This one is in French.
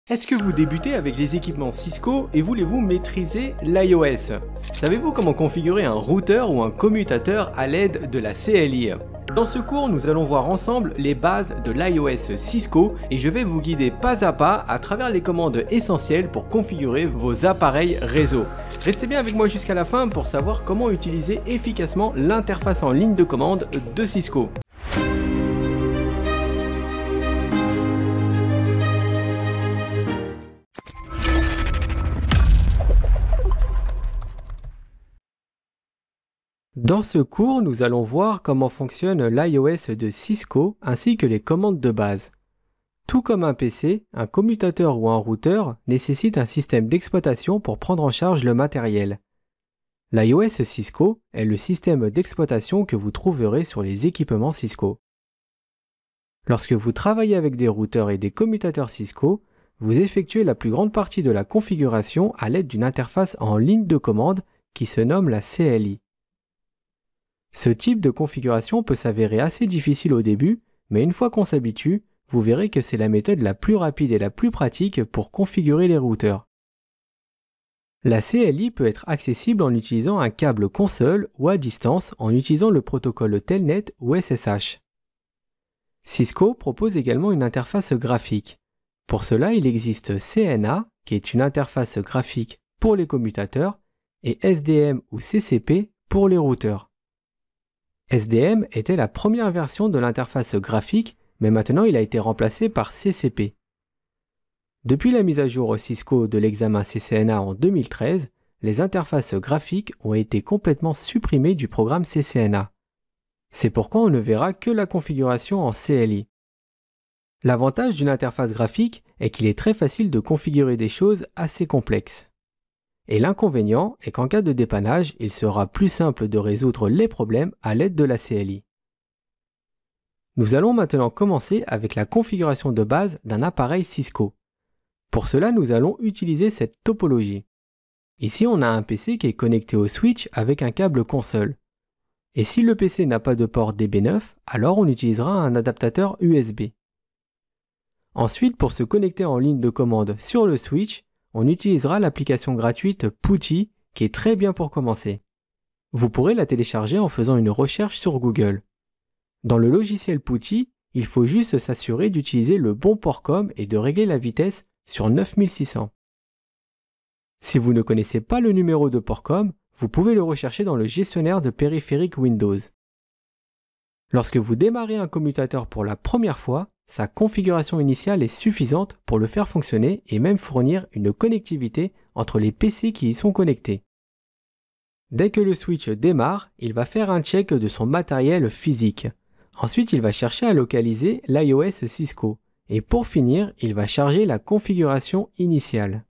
Est-ce que vous débutez avec les équipements Cisco et voulez-vous maîtriser l'iOS? Savez-vous comment configurer un routeur ou un commutateur à l'aide de la CLI? Dans ce cours, nous allons voir ensemble les bases de l'iOS Cisco et je vais vous guider pas à pas à travers les commandes essentielles pour configurer vos appareils réseau. Restez bien avec moi jusqu'à la fin pour savoir comment utiliser efficacement l'interface en ligne de commande de Cisco. Dans ce cours, nous allons voir comment fonctionne l'iOS de Cisco ainsi que les commandes de base. Tout comme un PC, un commutateur ou un routeur nécessite un système d'exploitation pour prendre en charge le matériel. L'iOS Cisco est le système d'exploitation que vous trouverez sur les équipements Cisco. Lorsque vous travaillez avec des routeurs et des commutateurs Cisco, vous effectuez la plus grande partie de la configuration à l'aide d'une interface en ligne de commande qui se nomme la CLI. Ce type de configuration peut s'avérer assez difficile au début, mais une fois qu'on s'habitue, vous verrez que c'est la méthode la plus rapide et la plus pratique pour configurer les routeurs. La CLI peut être accessible en utilisant un câble console ou à distance en utilisant le protocole Telnet ou SSH. Cisco propose également une interface graphique. Pour cela, il existe CNA, qui est une interface graphique pour les commutateurs, et SDM ou CCP pour les routeurs. SDM était la première version de l'interface graphique, mais maintenant il a été remplacé par CCP. Depuis la mise à jour Cisco de l'examen CCNA en 2013, les interfaces graphiques ont été complètement supprimées du programme CCNA. C'est pourquoi on ne verra que la configuration en CLI. L'avantage d'une interface graphique est qu'il est très facile de configurer des choses assez complexes. Et l'inconvénient est qu'en cas de dépannage, il sera plus simple de résoudre les problèmes à l'aide de la CLI. Nous allons maintenant commencer avec la configuration de base d'un appareil Cisco. Pour cela, nous allons utiliser cette topologie. Ici, on a un PC qui est connecté au switch avec un câble console. Et si le PC n'a pas de port DB9, alors on utilisera un adaptateur USB. Ensuite, pour se connecter en ligne de commande sur le switch, on utilisera l'application gratuite PuTTY qui est très bien pour commencer. Vous pourrez la télécharger en faisant une recherche sur Google. Dans le logiciel PuTTY, il faut juste s'assurer d'utiliser le bon port COM et de régler la vitesse sur 9600. Si vous ne connaissez pas le numéro de port COM, vous pouvez le rechercher dans le gestionnaire de périphériques Windows. Lorsque vous démarrez un commutateur pour la première fois, sa configuration initiale est suffisante pour le faire fonctionner et même fournir une connectivité entre les PC qui y sont connectés. Dès que le switch démarre, il va faire un check de son matériel physique. Ensuite, il va chercher à localiser l'iOS Cisco. Et pour finir, il va charger la configuration initiale.